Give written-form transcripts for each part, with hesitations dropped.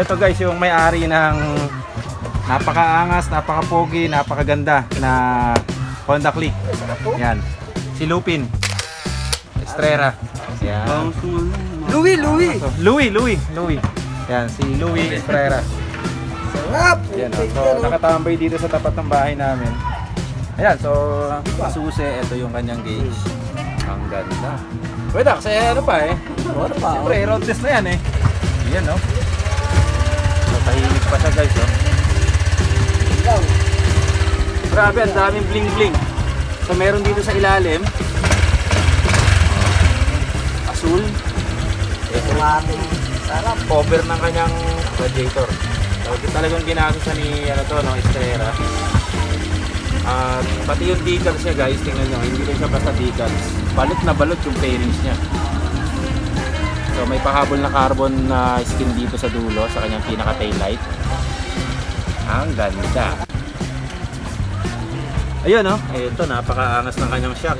ito guys, yung may-ari ng napakaangas, napaka-pogi, napakaganda na Honda Click. Yan. Si Lupin Estrera. Yan. Louie. Yan, si Louie Estrera. Sarap! Yan, so nakatambay dito sa tapat ng bahay namin. Ayan, so susi, ito yung kanyang gauge. Ang ganda. Pwede, kasi ano pa eh. Ano pa? Siyempre, road test na yan eh. Yan, no? So, tahimik pa siya guys, oh. Grabe, ang daming bling bling. So meron dito sa ilalim asul. Ito ating sarap. Cover ng kanyang radiator. So ito talagang ginamit siya ni Estrera. At pati yung decals niya guys, tingnan nyo, hindi rin siya basta decals. Balot na balot yung fairings niya. So may pahabol na carbon na skin dito sa dulo sa kanyang pinaka tail light. Ang ganda. Ayun, no? Ito, napakaangas ng kanyang shock.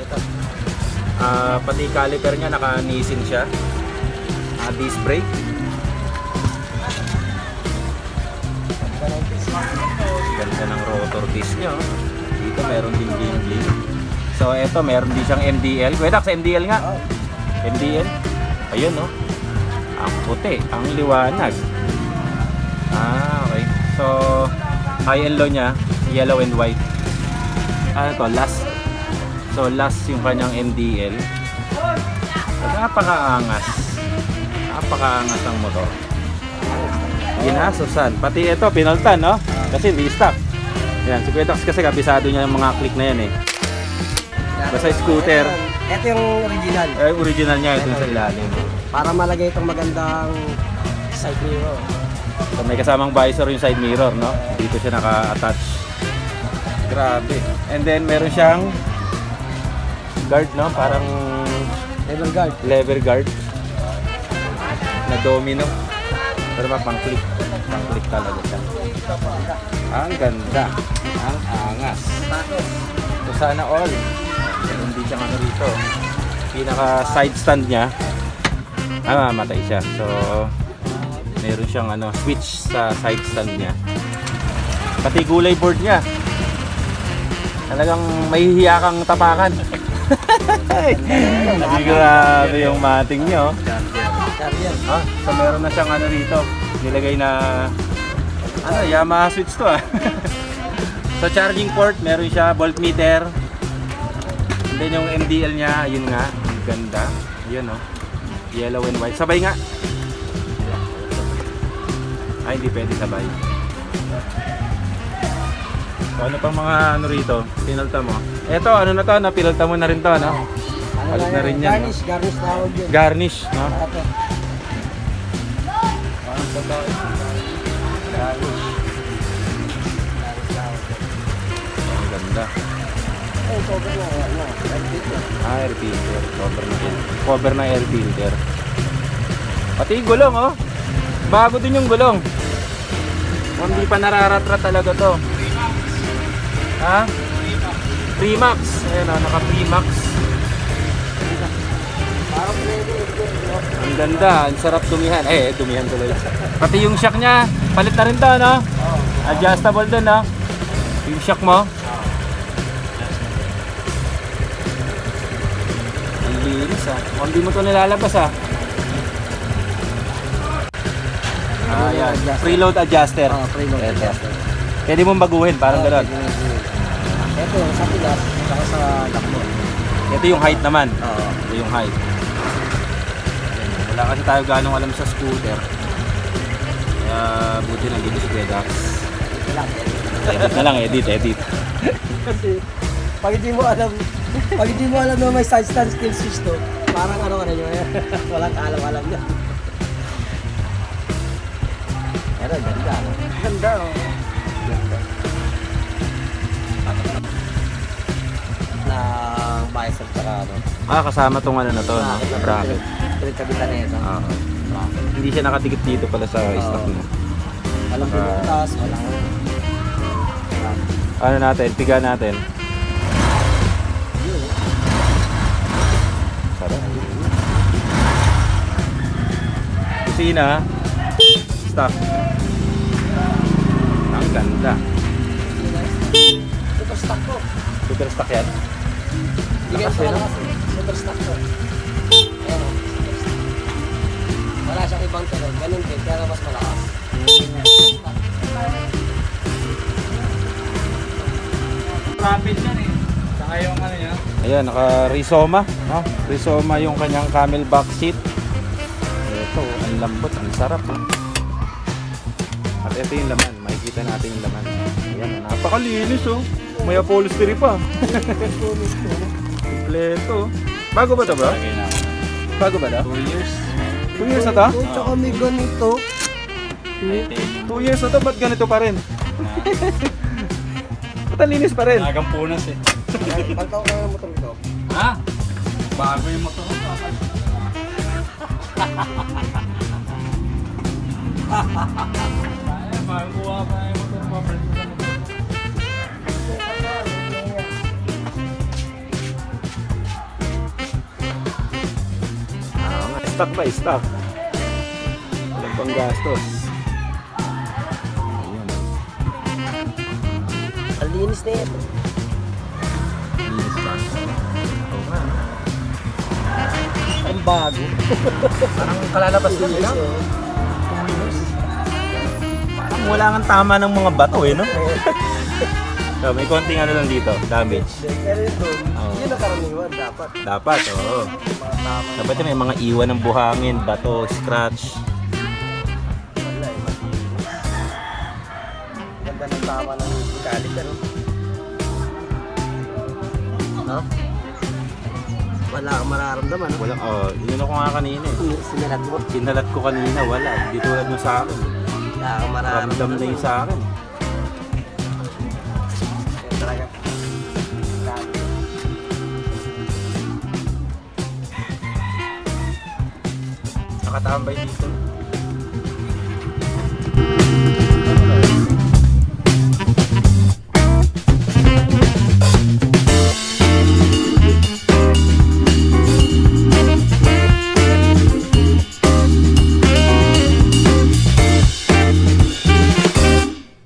Pati caliper niya, naka-Nissin siya. Disc brake. Ganda ng rotor disc niya, oh. Dito meron din bling-bling. So, ito, meron din siyang MDL. Pwede sa MDL nga. MDL. Ayun, no? Ang puti, ang liwanag. Okay. So, high and low niya, yellow and white. Ano to, last. So last yung kanyang MDL. So, napakaangas ang motor. Ginasusan. Pati ito pinaltan, no? Kasi hindi stock. Yan, si Quetax kasi kabisado niya yung mga click na yan eh. Basta scooter. Ito yung original. Original niya ito sa ilalim. Para malagay itong magandang side mirror. So may kasamang visor yung side mirror, no? Dito siya naka-attach. Grabe. And then meron siyang guard, no? Parang lever guard na domino. Pero pang-click talaga siya. Ang ganda. Ang angas. So sana all. Hindi siya ano rito. Pinaka side stand niya. Mamatay siya. So meron siyang switch sa side stand niya. Pati gulay board niya. Talagang mahihiya kang tapakan. Grabe yung mating niyo. So meron na siyang rito. Nilagay na Yamaha switch to. So charging port, meron siya voltmeter. And then yung MDL niya, ayun nga, ganda. Ayun, oh. Yellow and white. Sabay nga. Ay, hindi pwede sabay. So, ano pang mga rito? Pinalta mo? Eto, ano na to? Pinalta mo na rin to, no? Palit na rin yan. Garnish tawag yun. Garnish, no? Garnish. Ang ganda. Cover na, air filter. Cover na air filter. Pati yung gulong, oh. Bago din yung gulong. Hindi pa nararatra talaga to. Ha? Premax. Ayan, naka-Premax. Ang ganda, ang sarap dumihan. Dumihan tuloy. Pati yung shock niya, palit na rin to, no? Adjustable din, no? Yung shock mo. Ang linis, ha? Hindi mo to nilalabas, ha? Ayan, preload adjuster. Preload adjuster. Pwede mong baguhin, parang gano'n. Ito yung sa pilas, saka sa lakbo. Ito yung height naman. Ito yung height. Wala kasi tayo ganong alam sa scooter. Kaya buti lang dito si Quetax. Edit na lang, edit. Kasi pag hindi mo alam na may side stand skill switch to, parang yun. Walang alam na. Pero ganda. Ganda, oh. Na visor tsaka kasama tong na to, no? Bracket. Pinagkabitan na ito. Hindi siya nakadikit dito pala sa stock mo. Walang pinutas, walang ano natin, piga natin. Sarap. Kusina. Stock. super stock yan. Bigyan Lakas pa eh, no? lang kasi. Super stock to. Ayan o, super stock. Wala siyang ibang tunog. Ganun din, kaya mas malakas. Rapid yan eh. Saka yung ano niya. Ayan, naka-Rizoma, no? Rizoma yung kanyang camelback seat. Ito, ang lambot, ang sarap, no? At ito yung laman, makikita natin yung laman. Ayan, napakalinis, oh. May upholstery pa. Kompleto. Bago ba ito ba? Lagay na. Bago ba ito? 2 years. 2 years na ito? Oh, tsaka may ganito. 2 years na ito, ba't ganito pa rin? Ba't ang linis pa rin? Nagang punas eh. Pagtaw ka ng motor ito. Ha? Bago yung motor ko. Ay, bago kuha pa yung motor ko. Stock ba? Stock. Walang pang gastos. Ayan. Ang linis na ito. Linis pa. Oo nga. Ang bago. Parang kalalabas din nila. Parang wala nga tama ng mga bato eh, no? So, may konting ano lang dito, damage. Pero ito, Oo. yun ang karaniwan dapat. Dapat, oo. Mga tama. Dapat yun, may mga iwan ng buhangin, bato, scratch. Wala eh, malinis. Ganda ng tama ng galit, ano? No? Wala kang mararamdaman, no? Wala, yun ako nga kanina eh. Sinalat mo. Sinalat ko kanina, wala. Hindi tulad mo sa akin. Wala kang mararamdaman. Ramdam na yun sa akin. Yan talaga. Galit. Nakatambay dito.